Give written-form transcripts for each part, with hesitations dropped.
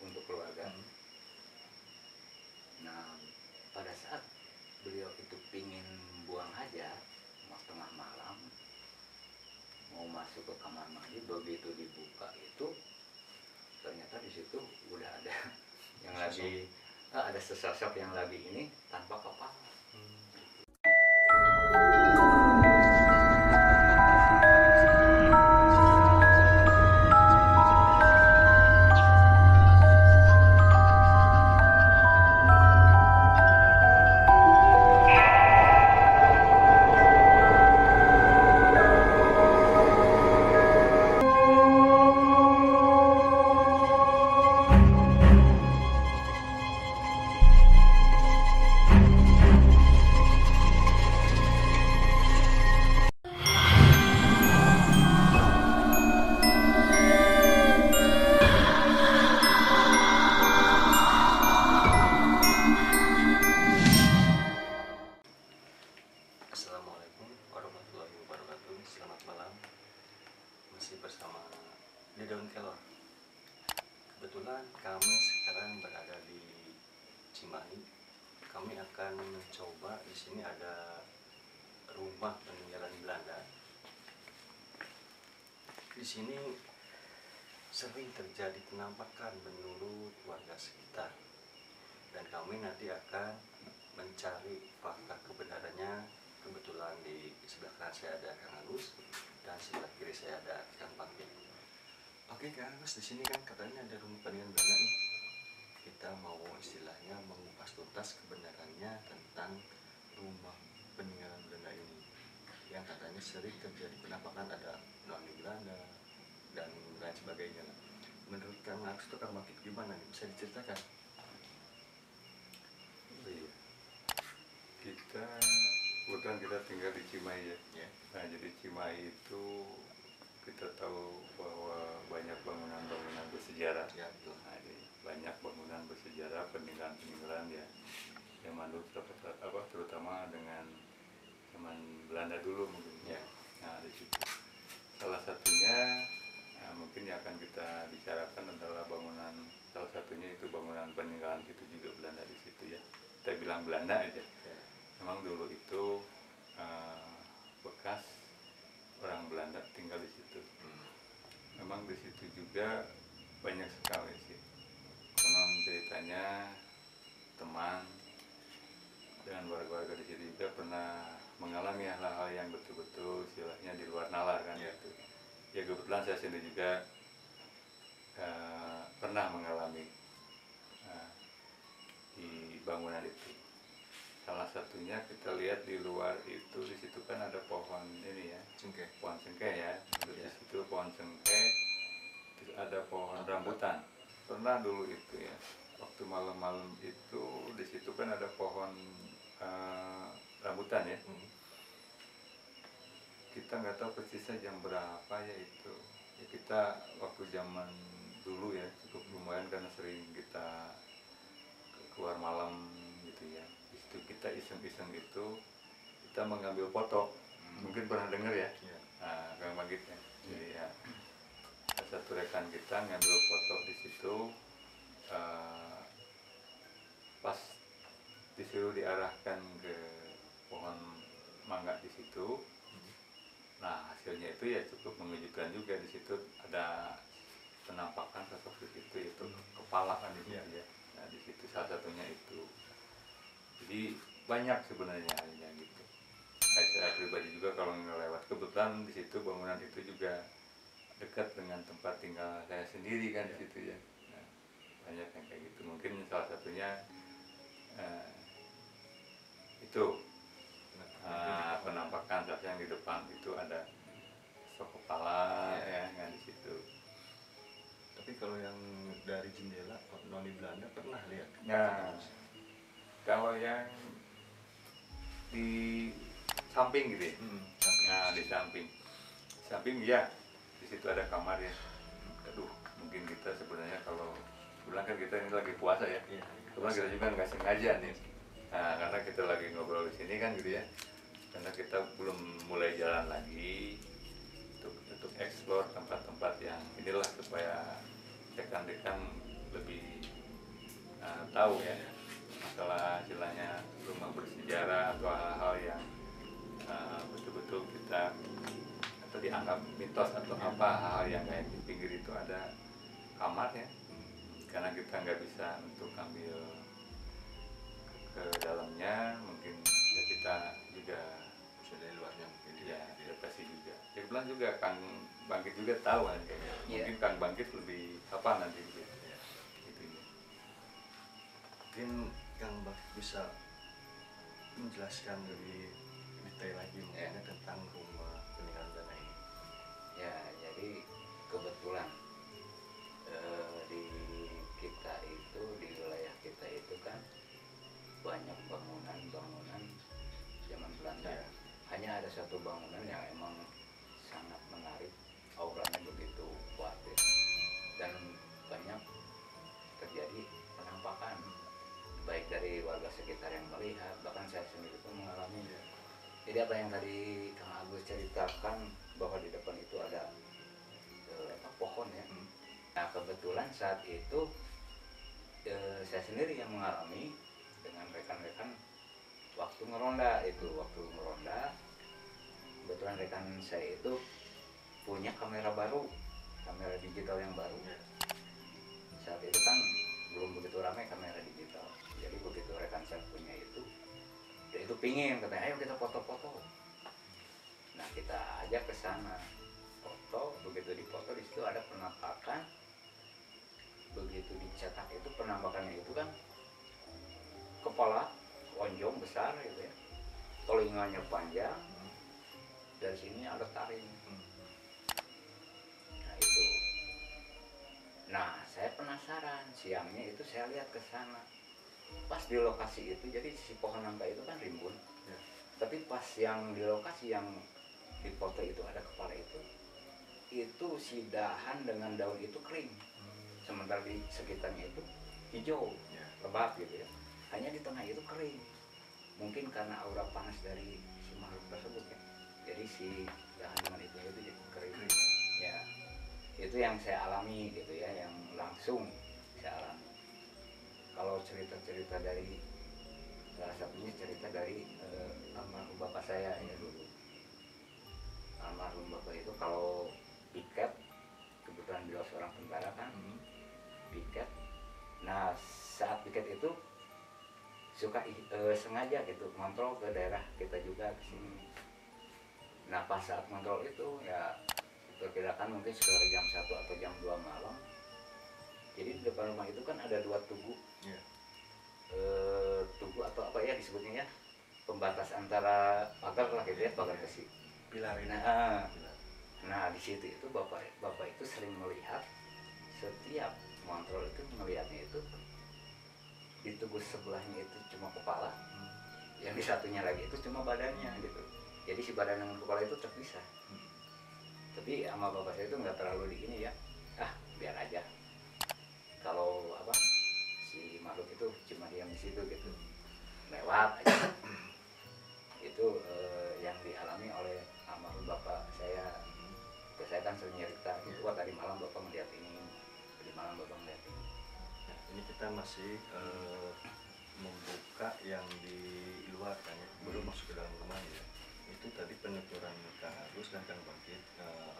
untuk keluarga. Nah, pada saat beliau itu pingin buang hajat tengah malam, mau masuk ke kamar mandi, begitu dibuka itu ternyata di situ udah ada yang lagi ada sesosok yang lagi ini tanpa kepala. Assalamualaikum warahmatullahi wabarakatuh. Selamat malam. Masih bersama di Daun Kelor. Kebetulan kami sekarang berada di Cimahi. Kami akan mencoba, di sini ada rumah peninggalan Belanda. Di sini sering terjadi penampakan menurut warga sekitar, dan kami nanti akan mencari fakta kebenarannya. Kebetulan di sebelah kanan saya ada Kang Agus dan sebelah kiri saya ada Kang Panggi. Oke Kang Agus, di sini kan katanya ada rumah peninggalan Belanda nih. Kita mau istilahnya mengupas tuntas kebenarannya tentang rumah peninggalan Belanda ini, yang katanya sering terjadi penampakan, ada noni Belanda dan lain sebagainya. Menurut Kang Agus itu Kang Panggi gimana nih? Bisa diceritakan? Iya. Kebetulan kita tinggal di Cimahi ya. Nah, jadi Cimahi itu kita tahu bahwa banyak bangunan-bangunan bersejarah. Ya, Nah, jadi banyak bangunan bersejarah, peninggalan-peninggalan ya zaman dulu, terutama dengan zaman Belanda dulu mungkin. Ya. Nah, di situ salah satunya mungkin yang akan kita bicarakan adalah salah satunya itu bangunan peninggalan itu juga Belanda di situ ya. Kita bilang Belanda aja. Memang dulu itu bekas orang Belanda tinggal di situ. Memang di situ juga banyak sekali sih. Konon ceritanya teman dengan warga-warga di situ juga pernah mengalami hal-hal yang betul-betul istilahnya di luar nalar kan gitu. Ya kebetulan saya sendiri juga pernah mengalami di bangunan itu. Salah satunya kita lihat di luar itu, di situ kan ada pohon ini ya, pohon cengkeh ya. Terus di situ pohon cengkeh, terus ada pohon rambutan. Pernah dulu itu ya, waktu malam-malam itu di situ kan ada pohon rambutan ya. Kita nggak tahu persisnya jam berapa ya itu. Ya kita waktu zaman dulu ya cukup lumayan karena sering kita keluar malam gitu ya. Kita iseng-iseng itu kita mengambil foto. Mungkin pernah dengar ya. Nah, Kang Magit ya. Jadi ya satu rekan kita ngambil foto di situ, pas disuruh diarahkan ke pohon mangga di situ. Nah, hasilnya itu ya cukup mengejutkan juga. Di situ ada penampakan sosok di situ, itu kepala kan di situ ya. Nah, di situ salah satunya itu. Jadi banyak sebenarnya hanya gitu. Saya pribadi juga kalau ngelewat, kebetulan di situ bangunan itu juga dekat dengan tempat tinggal saya sendiri kan di situ ya. Nah, banyak yang kayak gitu. Mungkin salah satunya itu penampakan yang di depan itu ada sosok kepala ya kan di situ. Tapi kalau yang dari jendela noni Belanda pernah lihat? Nah, kalau yang di samping gitu ya, nah di samping ya, di situ ada kamar ya. Aduh, mungkin kita sebenarnya kalau bilang kan kita ini lagi puasa ya, cuma kita juga nggak sengaja nih. Nah, karena kita lagi ngobrol di sini kan gitu ya, karena kita belum mulai jalan lagi untuk eksplor tempat-tempat yang inilah supaya rekan-rekan lebih tahu ya masalah istilahnya rumah bersejarah atau hal-hal yang betul-betul kita atau dianggap mitos atau apa, hal-hal yang kayak di pinggir itu ada kamar ya, karena kita nggak bisa untuk ambil ke dalamnya, mungkin ya kita juga bisa dari luarnya mungkin ya adaptasi juga. Ya bilang juga Kang Bangkit juga tahu kan kayaknya. Mungkin Kang Bangkit lebih apa nanti gitu. Ya. Gitu ya. Mungkin Kang Bangkit bisa menjelaskan lebih detail lagi mungkin tentang rumah peninggalan belanda ini. Ya, jadi kebetulan di kita itu, di wilayah kita itu kan banyak bangunan-bangunan zaman Belanda. Ya. Hanya ada satu bangunan yang emang sangat menarik, auranya begitu kuat ya. Dan banyak terjadi penampakan, baik dari warga sekitar yang melihat, bahkan saya sendiri pun mengalaminya. Jadi apa yang tadi Kang Agus ceritakan bahwa di depan itu ada pohon ya. Nah kebetulan saat itu saya sendiri yang mengalami dengan rekan-rekan waktu ngeronda kebetulan rekan saya itu punya kamera baru, kamera digital yang baru. Saat itu kan belum begitu ramai kamera digital, jadi begitu rekan saya punya itu, dia itu pingin, katanya ayo kita foto-foto. Nah kita ajak ke sana foto, begitu dipoto di situ ada penampakan, begitu dicetak itu penampakannya itu kan kepala lonjong besar gitu ya, telinganya panjang, dari sini ada taring. Nah itu, nah saya penasaran, siangnya itu saya lihat ke sana, pas di lokasi itu, jadi si pohon nangka itu kan rimbun ya. Tapi pas yang di lokasi yang di foto itu ada kepala itu si dahan dengan daun itu kering, sementara di sekitarnya itu hijau ya, lebat gitu ya. Hanya di tengah itu kering, mungkin karena aura panas dari si makhluk tersebut ya, jadi si dahan dengan itu jadi kering ya. Itu yang saya alami gitu ya, yang langsung saya alami. Kalau cerita-cerita dari salah satunya cerita dari almarhum bapak saya ya dulu. Almarhum bapak itu kalau piket, kebetulan beliau seorang tentara kan, piket. Nah saat piket itu suka sengaja gitu kontrol ke daerah kita juga ke sini. Nah pas saat kontrol itu ya perkirakan mungkin sekitar jam 1 atau jam 2 malam. Jadi di depan rumah itu kan ada 2 tugu. Yeah. Tugu atau apa ya disebutnya ya, pembatas antara pagar lah gitu ya, pagar besi. Pilar ini. Nah di situ itu bapak itu sering melihat, setiap kontrol itu melihatnya itu di tubuh sebelahnya itu cuma kepala, yang di satunya lagi itu cuma badannya gitu. Jadi si badan dengan kepala itu terpisah. Tapi sama bapak saya itu nggak terlalu di ini ya, biar aja. Kalau apa si makhluk itu cuma diam di situ gitu, lewat aja. Itu yang dialami oleh almarhum bapak saya. Saya kan sering cerita itu, wah tadi malam bapak melihat ini, tadi malam bapak melihat ini. Nah, ini kita masih membuka yang di luar kan ya, belum masuk ke dalam rumah ya. Itu tadi penuturan Kang Agus dan Kang Bangkit,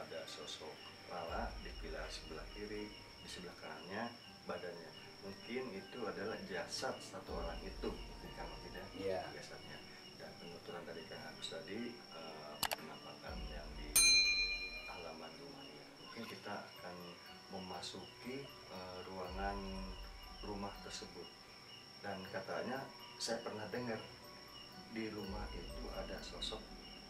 ada sosok kepala di pilar sebelah kiri, di sebelah kanannya badannya. Mungkin itu adalah jasad satu orang itu, mungkin Kang Bangkit ya, yeah. Jasadnya. Dan penuturan dari Kang Agus tadi penampakan yang di halaman rumahnya. Mungkin kita akan memasuki ruangan rumah tersebut. Dan katanya saya pernah dengar di rumah itu ada sosok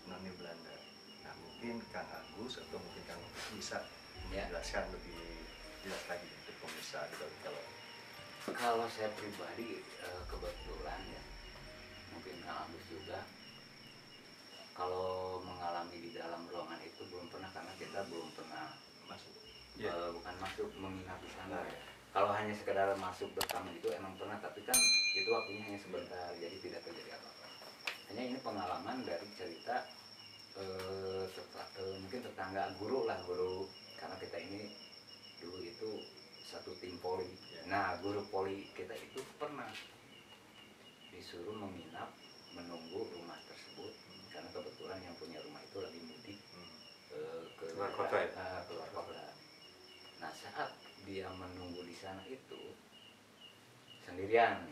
noni Belanda. Nah mungkin Kang Agus atau mungkin Kang bisa menjelaskan lebih jelas lagi untuk pemirsa gitu. Kalau saya pribadi kebetulan ya, mungkin Kang Agus juga, kalau mengalami di dalam ruangan itu belum pernah, karena kita belum pernah masuk, bukan masuk menginap di sana. Kalau hanya sekedar masuk bersama itu emang pernah, tapi kan itu waktunya hanya sebentar, jadi tidak terjadi apa-apa. Hanya ini pengalaman dari cerita mungkin tetangga guru lah, karena kita ini dulu itu satu tim poli. Nah, guru poli kita itu pernah disuruh menginap menunggu rumah tersebut karena kebetulan yang punya rumah itu lagi mudik ke Luar kota ya? keluar kota. Nah, saat dia menunggu di sana itu sendirian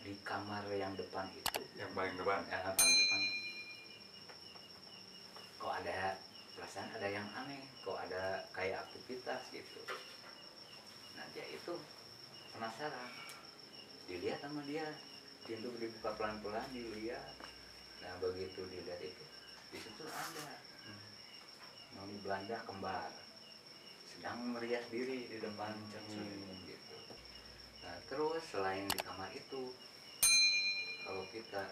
di kamar yang depan itu, Yang paling depan. paling depan, kok ada perasaan ada yang aneh, kok ada kayak aktivitas gitu. Nah, dia itu penasaran, dilihat sama dia, pintu dibuka pelan-pelan, dilihat. Nah, begitu dilihat itu, di situ ada noni Belanda kembar sedang merias diri di depan cermin gitu. Nah, terus selain di kamar itu, kalau kita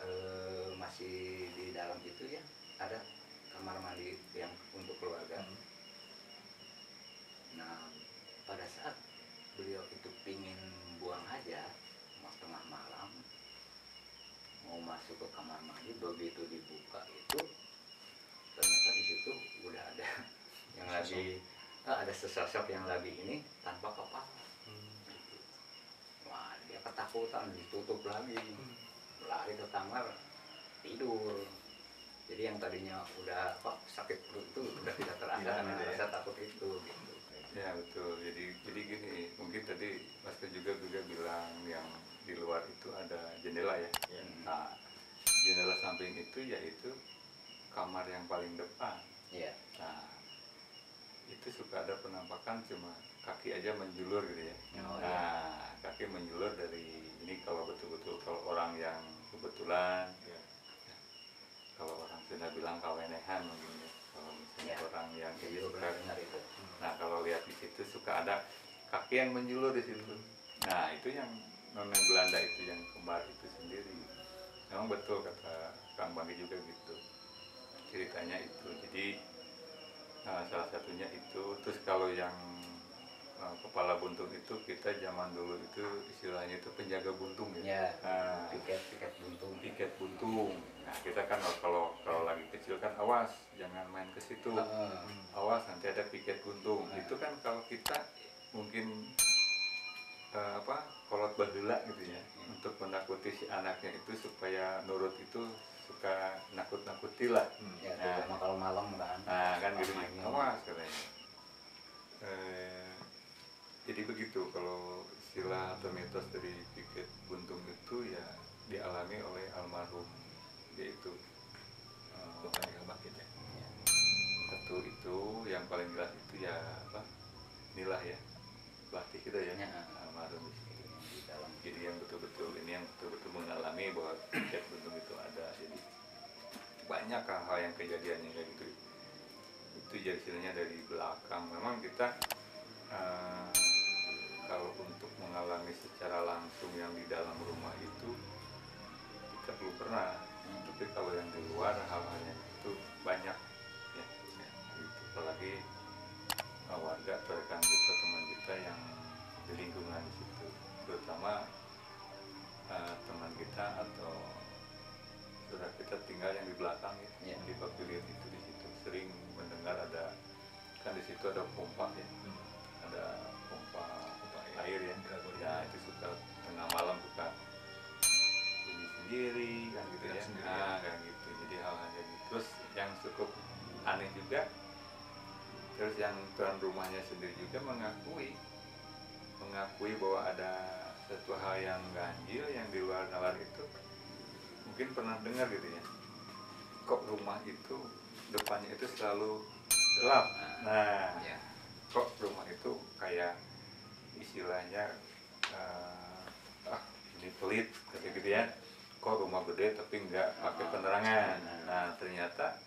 masih di dalam itu ya, ada kamar mandi yang untuk keluarga. Nah, pada saat beliau itu pingin buang hajat tengah malam, mau masuk ke kamar mandi, begitu dibuka itu ternyata di situ udah ada yang lagi ada sesosok yang lagi ini tanpa kepala. Wah, dia ketakutan, ditutup lagi, lari ke kamar tidur. Jadi yang tadinya udah sakit perut itu udah tidak terasa karena rasa takut itu gitu. Ya betul. Jadi gini, mungkin tadi Mas juga bilang yang di luar itu ada jendela ya. Nah, jendela samping itu yaitu kamar yang paling depan. Iya. Nah, itu suka ada penampakan cuma kaki aja menjulur gitu ya. Oh, Nah, kaki menjulur dari ini kalau betul-betul kalau orang yang kebetulan, kalau orang Sunda bilang kawenehan mungkin ya. Kalau misalnya orang yang Jadi suka benar itu. Nah, kalau lihat di situ suka ada kaki yang menjulur di situ. Nah, itu yang nona Belanda itu yang kembar itu sendiri. Memang betul kata Kang Banggi juga gitu. Ceritanya itu. Jadi salah satunya itu. Terus kalau yang kepala buntung itu kita zaman dulu itu istilahnya itu penjaga buntung ya. Ya, Nah, piket buntung. piket buntung. Nah, kita kan kalau lagi kecil kan awas jangan main ke situ. Awas nanti ada piket buntung. Itu kan kalau kita mungkin kolot baheula gitu ya, untuk menakuti si anaknya itu supaya nurut itu suka nakut-nakuti lah. Ya, terutama kalau malam kan. Nah, kan gitu. Mainnya. Awas katanya. Jadi begitu kalau istilah atau mitos dari piket buntung itu ya dialami oleh almarhum, yaitu Bapaknya Bakit ya. satu itu yang paling jelas itu ya Nilah ya, pelatih kita ya, almarhum di sini di dalam. Jadi yang betul-betul ini yang betul-betul mengalami bahwa piket buntung itu ada. Jadi banyak hal yang kejadiannya kayak gitu. Itu jadi istilahnya dari belakang. Memang kita kalau untuk mengalami secara langsung yang di dalam rumah itu kita belum pernah. Tapi kalau yang di luar hal-halnya itu banyak ya. Gitu. Apalagi warga atau rekan kita, teman kita yang di lingkungan di situ, terutama teman kita atau saudara kita tinggal yang di belakang ya, di pavilion itu. Di situ sering mendengar ada, kan di situ ada pompa ya, ada pompa air ya. Ya itu suka tengah malam suka bunyi sendiri kan gitu ya. Nah kayak gitu. Jadi hal-hal kayak gitu. Terus yang cukup aneh juga, terus yang tuan rumahnya sendiri juga mengakui bahwa ada satu hal yang ganjil yang di luar nalar itu. Mungkin pernah dengar gitu ya, kok rumah itu depannya itu selalu gelap. Nah, kok rumah itu kayak istilahnya ini pelit gitu ya. Kok rumah gede tapi nggak pakai penerangan. Nah ternyata